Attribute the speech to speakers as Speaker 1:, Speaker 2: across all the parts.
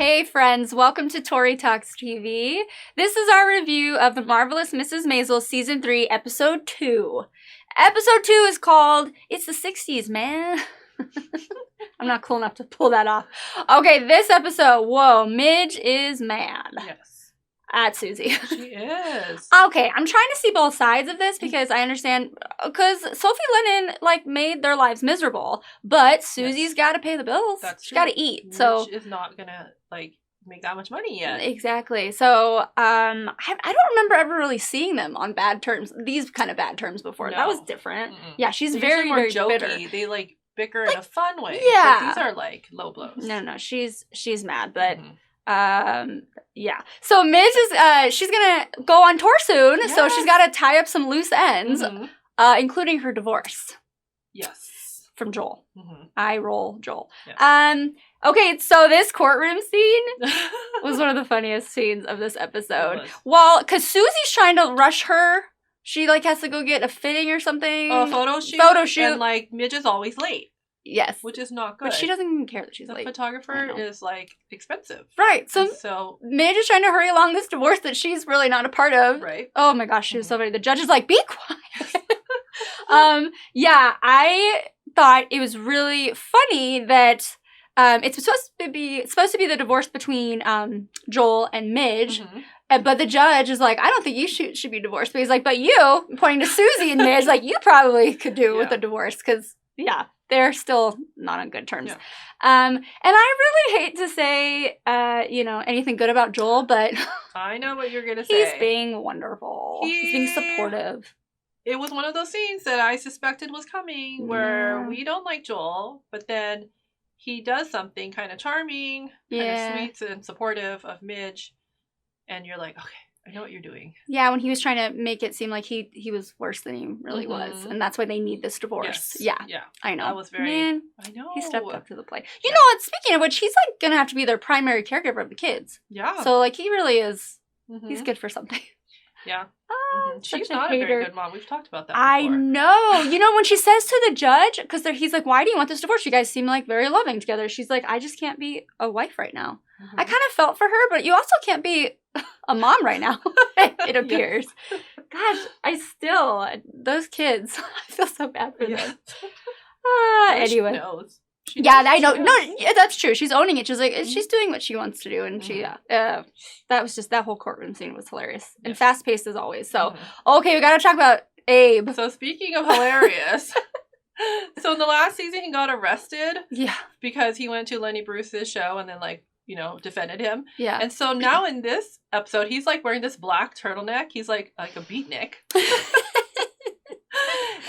Speaker 1: Hey friends, welcome to Tori Talks TV. This is our review of The Marvelous Mrs. Maisel Season 3, Episode 2. Episode 2 is called, It's the 60s, man. I'm not cool enough to pull that off. Okay, this episode, whoa, Midge is mad.
Speaker 2: Yes.
Speaker 1: At Susie.
Speaker 2: She is.
Speaker 1: Okay, I'm trying to see both sides of this because I understand, because Sophie Lennon, made their lives miserable, but Susie's got to pay the bills.
Speaker 2: That's
Speaker 1: She's
Speaker 2: true.
Speaker 1: got to eat,
Speaker 2: Midge
Speaker 1: so...
Speaker 2: is not gonna, make that much money yet.
Speaker 1: Exactly. So, I don't remember ever really seeing them on bad terms, these kind of bad terms before. No. That was different. Mm-mm. Yeah, she's
Speaker 2: They're
Speaker 1: very,
Speaker 2: more
Speaker 1: very
Speaker 2: jokey.
Speaker 1: bitter.
Speaker 2: They, bicker in a fun way.
Speaker 1: Yeah.
Speaker 2: But these are, low blows.
Speaker 1: No, she's mad, but... yeah. So Midge is, she's gonna go on tour soon, yes. So she's gotta tie up some loose ends, including her divorce.
Speaker 2: Yes.
Speaker 1: From Joel.
Speaker 2: Mm-hmm.
Speaker 1: I roll Joel. Yes. Okay, so this courtroom scene was one of the funniest scenes of this episode. Well, because Susie's trying to rush her. She, has to go get a fitting or something.
Speaker 2: A photo shoot. And, Midge is always late.
Speaker 1: Yes.
Speaker 2: Which is not good.
Speaker 1: But she doesn't even care that she's late.
Speaker 2: The photographer is, expensive.
Speaker 1: Right. So Midge is trying to hurry along this divorce that she's really not a part of.
Speaker 2: Right.
Speaker 1: Oh my gosh, she was so funny. The judge is like, be quiet. Yeah, I thought it was really funny that it's supposed to be the divorce between Joel and Midge. Mm-hmm. But the judge is like, I don't think you should be divorced. But he's like, but you, pointing to Susie and Midge, you probably could do with a divorce. Because, they're still not on good terms. Yeah. And I really hate to say, anything good about Joel, but...
Speaker 2: I know what you're going to say.
Speaker 1: He's being wonderful. He's being supportive.
Speaker 2: It was one of those scenes that I suspected was coming, where we don't like Joel, but then he does something kind of charming, kind of sweet and supportive of Midge, and you're like, okay, I know what you're doing. Yeah, when he was trying to make it seem like he was worse than he really was. And that's why they need this divorce. Yes. Yeah. I know. That was very...
Speaker 1: Man,
Speaker 2: I know.
Speaker 1: He stepped up to the plate. You know what? Speaking of which, he's going to have to be their primary caregiver of the kids. Yeah. So, he really is... He's good for something.
Speaker 2: Yeah. She's not a very good mom. We've talked about that before.
Speaker 1: I know. When she says to the judge, because he's like, why do you want this divorce? You guys seem very loving together. She's like, I just can't be a wife right now. I kind of felt for her, but you also can't be a mom right now, it appears. Gosh, those kids, I feel so bad for them. Anyway.
Speaker 2: She knows.
Speaker 1: I know. No, that's true. She's owning it. She's like, she's doing what she wants to do. And that whole courtroom scene was hilarious. And fast-paced as always. So, okay, we got to talk about Abe.
Speaker 2: So, speaking of hilarious... So, in the last season, he got arrested. Yeah. Because he went to Lenny Bruce's show and then, defended him. Yeah. And so now in this episode, he's, wearing this black turtleneck. He's, like a beatnik.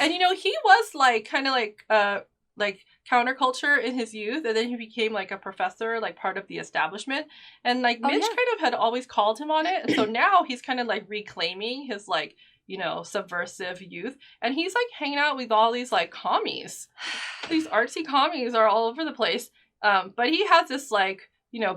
Speaker 2: And, he was, kind of, counterculture in his youth, and then he became a professor, part of the establishment, and Midge kind of had always called him on it, and so now he's kind of reclaiming his subversive youth, and he's hanging out with all these commies. These artsy commies are all over the place, but he has this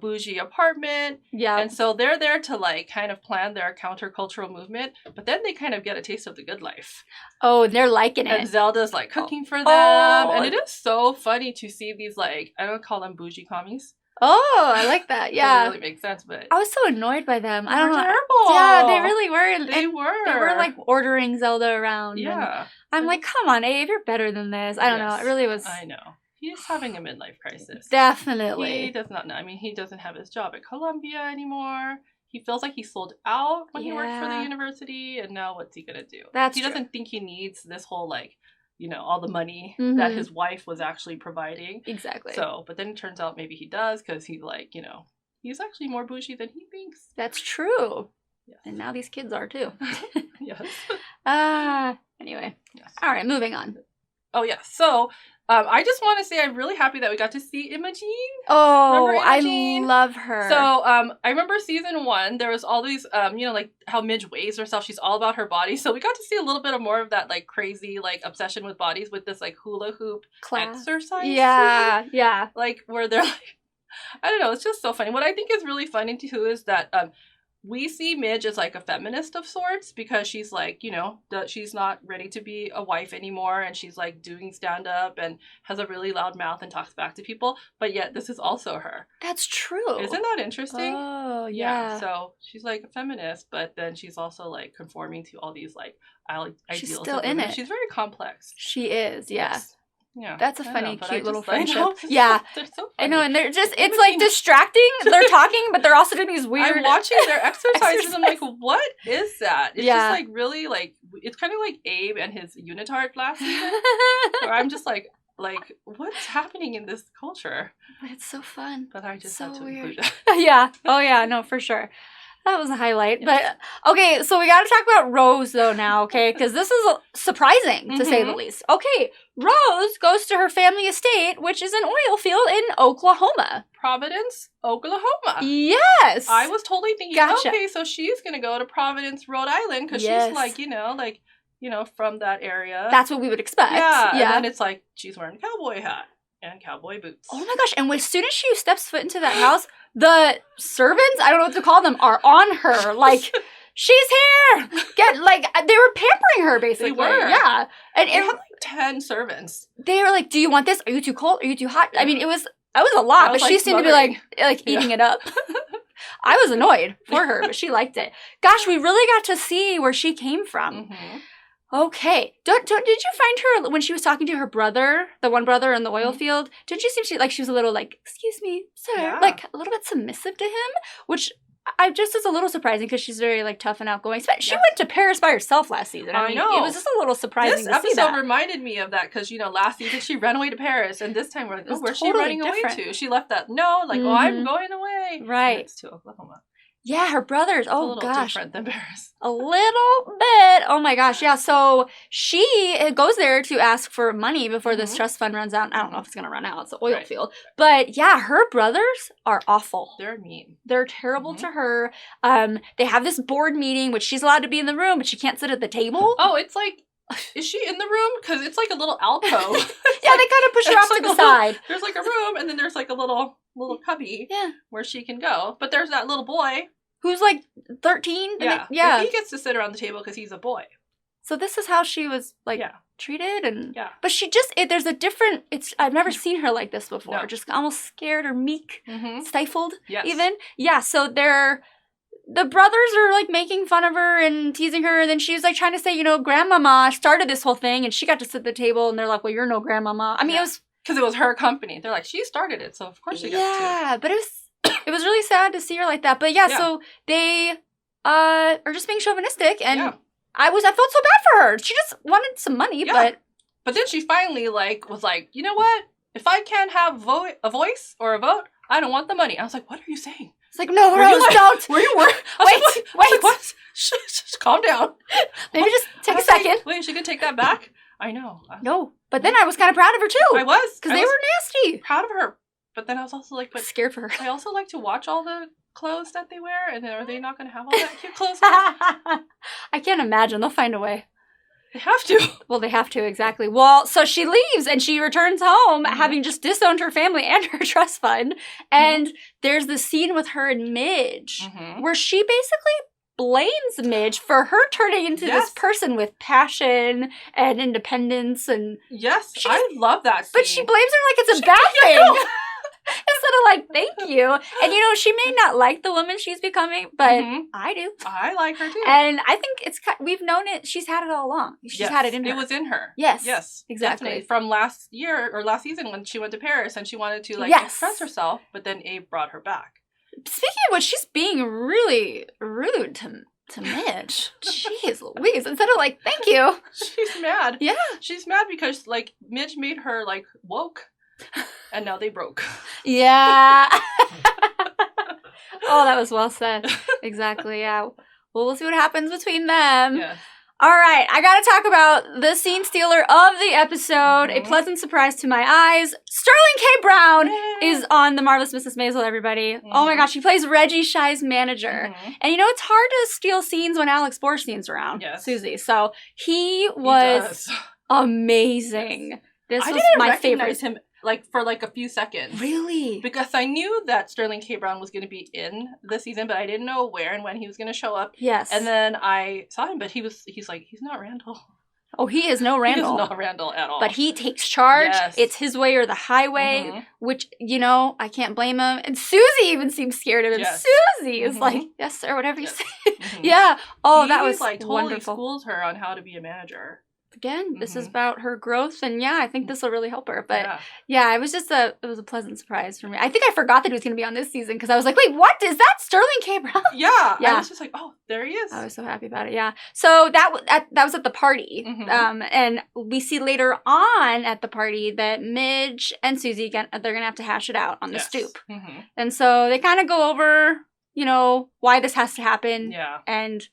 Speaker 2: bougie apartment. Yeah. And so they're there to kind of plan their countercultural movement, but then they kind of get a taste of the good life.
Speaker 1: Oh, they're liking it.
Speaker 2: And Zelda's cooking for them. Oh. And it is so funny to see these I don't call them bougie commies.
Speaker 1: Oh, I like that. Yeah.
Speaker 2: Doesn't really make sense, but
Speaker 1: I was so annoyed by them.
Speaker 2: I don't know. Terrible.
Speaker 1: Yeah, they really were.
Speaker 2: They were.
Speaker 1: They were ordering Zelda around.
Speaker 2: Yeah.
Speaker 1: I'm like, come on, Abe, you're better than this. I don't know. It really was.
Speaker 2: I know. He's having a midlife crisis.
Speaker 1: Definitely.
Speaker 2: He does not know. I mean, he doesn't have his job at Columbia anymore. He feels like he sold out when he worked for the university, and now what's he gonna do? He doesn't think he needs this whole all the money that his wife was actually providing.
Speaker 1: Exactly.
Speaker 2: So, but then it turns out maybe he does, because he's he's actually more bougie than he thinks.
Speaker 1: That's true. Yes. And now these kids are too.
Speaker 2: Yes.
Speaker 1: Anyway. Yes. All right, moving on.
Speaker 2: Oh yeah. So. I just want to say I'm really happy that we got to see Imogene.
Speaker 1: Oh, Imogene? I love her.
Speaker 2: So, I remember season 1, there was all these, how Midge weighs herself. She's all about her body. So we got to see a little bit of more of that, crazy, obsession with bodies with this, hula hoop exercise.
Speaker 1: Yeah, yeah.
Speaker 2: Where they're, I don't know, it's just so funny. What I think is really funny, too, is that, we see Midge as like a feminist of sorts because she's like, you know, she's not ready to be a wife anymore, and she's like doing stand-up and has a really loud mouth and talks back to people, but yet this is also her.
Speaker 1: That's true.
Speaker 2: Isn't that interesting?
Speaker 1: Oh, yeah.
Speaker 2: So she's like a feminist, but then she's also like conforming to all these like ideals.
Speaker 1: She's still in it.
Speaker 2: She's very complex.
Speaker 1: She is, yeah.
Speaker 2: Yes. Yeah,
Speaker 1: that's a funny, cute little friendship.
Speaker 2: Yeah,
Speaker 1: they're so funny. I know, and they're just, it's like distracting. They're talking, but they're also doing these weird...
Speaker 2: I'm watching their exercises. I'm like, what is that? It's just like really like, it's kind of like Abe and his unitard last season. Where I'm just like, what's happening in this culture?
Speaker 1: But it's so fun.
Speaker 2: But I just had to
Speaker 1: weird.
Speaker 2: include that.
Speaker 1: Yeah. Oh, yeah. No, for sure. That was a highlight. But, okay, so we got to talk about Rose, though, now, okay? Because this is surprising, to say the least. Okay, Rose goes to her family estate, which is an oil field in Oklahoma.
Speaker 2: Providence, Oklahoma.
Speaker 1: Yes.
Speaker 2: I was totally thinking, okay, so she's going to go to Providence, Rhode Island, because she's like, you know, from that area.
Speaker 1: That's what we would expect.
Speaker 2: Yeah. And then it's like, she's wearing a cowboy hat and cowboy boots.
Speaker 1: Oh my gosh. And as soon as she steps foot into that house, the servants, I don't know what to call them, are on her. Like, she's here. They were pampering her, basically.
Speaker 2: They were.
Speaker 1: Yeah. And
Speaker 2: they had like 10 servants.
Speaker 1: They were like, do you want this? Are you too cold? Are you too hot? I mean, it was a lot, but she seemed to be like eating it up. I was annoyed for her, but she liked it. Gosh, we really got to see where she came from.
Speaker 2: Mm-hmm.
Speaker 1: Okay. Did you find her when she was talking to her brother, the one brother in the oil field? Did you seem she was a little like, excuse me, sir, like a little bit submissive to him, which I just is a little surprising because she's very like tough and outgoing. She went to Paris by herself last season. I mean, know. It was just a little surprising.
Speaker 2: This episode reminded me of that because last season she ran away to Paris, and this time we're like, where's she running away to? She left that I'm going away.
Speaker 1: Right.
Speaker 2: And it's to Oklahoma.
Speaker 1: Yeah, her brothers.
Speaker 2: A little different than Paris.
Speaker 1: A little bit. Oh my gosh. Yeah. So she goes there to ask for money before this trust fund runs out. I don't know if it's going to run out. It's an oil field. But yeah, her brothers are awful.
Speaker 2: They're mean.
Speaker 1: They're terrible to her. They have this board meeting, which she's allowed to be in the room, but she can't sit at the table.
Speaker 2: Oh, it's like, is she in the room? Because it's like a little alcove.
Speaker 1: Yeah, they kind of push her off to the side.
Speaker 2: There's like a room, and then there's like a little cubby where she can go. But there's that little boy.
Speaker 1: Who's like 13?
Speaker 2: Yeah. But he gets to sit around the table because he's a boy.
Speaker 1: So this is how she was treated, and but she just there's a different. I've never seen her like this before. No. Just almost scared or meek, stifled, even. Yeah. So the brothers are like making fun of her and teasing her, and then she's like trying to say, grandmama started this whole thing, and she got to sit at the table, and they're like, well, you're no grandmama. I mean, it was
Speaker 2: because it was her company. They're like, she started it, so of course she got to.
Speaker 1: Yeah, but it was really sad to see her like that. But so they are just being chauvinistic, and I felt so bad for her. She just wanted some money, but
Speaker 2: then she finally was like, you know what? If I can't have a voice or a vote, I don't want the money. I was like, what are you saying?
Speaker 1: It's like, no, Rose, don't.
Speaker 2: Were you worried?
Speaker 1: Wait.
Speaker 2: What? Just calm down.
Speaker 1: Maybe just take a second.
Speaker 2: Wait, she could take that back? I know.
Speaker 1: No, but then I was kind of proud of her too.
Speaker 2: I was.
Speaker 1: Because they were nasty.
Speaker 2: Proud of her. But then I was also like,
Speaker 1: scared for her.
Speaker 2: I also like to watch all the clothes that they wear, and then are they not going to have all that cute clothes now?
Speaker 1: I can't imagine. They'll find a way.
Speaker 2: They have to.
Speaker 1: Well, they have to, exactly. Well, so she leaves, and she returns home, having just disowned her family and her trust fund. And there's this scene with her and Midge, where she basically blames Midge for her turning into this person with passion and independence. And
Speaker 2: I love that scene.
Speaker 1: But she blames her like it's a bad thing. Instead of like, thank you. And she may not like the woman she's becoming, but I do.
Speaker 2: I like her too.
Speaker 1: And I think we've known it. She's had it all along. She's had it in her.
Speaker 2: It was in her.
Speaker 1: Yes.
Speaker 2: Yes.
Speaker 1: Exactly.
Speaker 2: Definitely. From last year or last season when she went to Paris and she wanted to express herself, but then Abe brought her back.
Speaker 1: Speaking of which, she's being really rude to Midge. Jeez Louise. Instead of like, thank you.
Speaker 2: She's mad.
Speaker 1: Yeah.
Speaker 2: She's mad because Midge made her woke. And now they broke.
Speaker 1: Yeah. Oh, that was well said. Exactly, yeah. Well, we'll see what happens between them.
Speaker 2: Yeah.
Speaker 1: All right, I gotta talk about the scene stealer of the episode. A pleasant surprise to my eyes. Sterling K. Brown is on The Marvelous Mrs. Maisel, everybody. Oh my gosh, he plays Reggie, Shy's manager. And it's hard to steal scenes when Alex Borstein's around, Susie. So he was amazing. This was my favorite.
Speaker 2: like for like a few seconds.
Speaker 1: Really?
Speaker 2: Because I knew that Sterling K. Brown was going to be in this season, but I didn't know where and when he was going to show up.
Speaker 1: Yes.
Speaker 2: And then I saw him, but he's like, he's not Randall.
Speaker 1: Oh, he is no Randall.
Speaker 2: He is not Randall at all.
Speaker 1: But he takes charge.
Speaker 2: Yes.
Speaker 1: It's his way or the highway, which, I can't blame him. And Susie even seems scared of him.
Speaker 2: Yes.
Speaker 1: Susie is like, yes, sir, whatever you say.
Speaker 2: Yeah.
Speaker 1: Oh,
Speaker 2: he,
Speaker 1: that was
Speaker 2: like totally
Speaker 1: wonderful.
Speaker 2: schools her on how to be a manager.
Speaker 1: Again, this is about her growth, and I think this will really help her. But it was just it was a pleasant surprise for me. I think I forgot that he was going to be on this season because I was like, wait, what? Is that Sterling K. Brown?
Speaker 2: Yeah. I was just like, oh, there he is.
Speaker 1: I was so happy about it. Yeah. So that was at the party, and we see later on at the party that Midge and Susie they're going to have to hash it out on the stoop, and so they kind of go over, why this has to happen.
Speaker 2: Yeah.
Speaker 1: And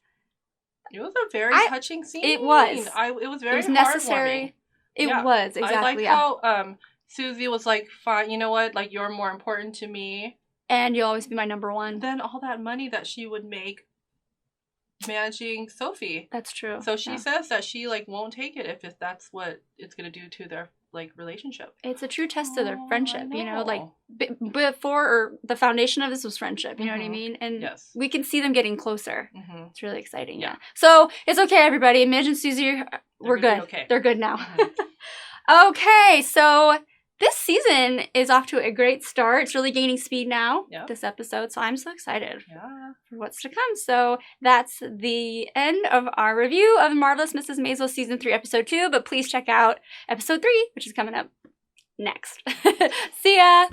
Speaker 2: it was a very touching scene.
Speaker 1: It was.
Speaker 2: It was very
Speaker 1: necessary. It was, exactly.
Speaker 2: I liked how Susie was like, fine, you know what? Like, you're more important to me.
Speaker 1: And you'll always be my number one.
Speaker 2: Then all that money that she would make managing Sophie.
Speaker 1: That's true.
Speaker 2: So she says that she, like, won't take it if that's what it's going to do to their, like, relationship.
Speaker 1: It's a true test of their friendship, like, before, or the foundation of this was friendship, you know what I mean? And we can see them getting closer. It's really exciting, So, it's okay, everybody. Midge and Susie, we're good.
Speaker 2: Okay.
Speaker 1: They're good now. Okay, so this season is off to a great start. It's really gaining speed now, this episode, so I'm so excited for what's to come. So that's the end of our review of Marvelous Mrs. Maisel Season 3, Episode 2, but please check out Episode 3, which is coming up next. See ya!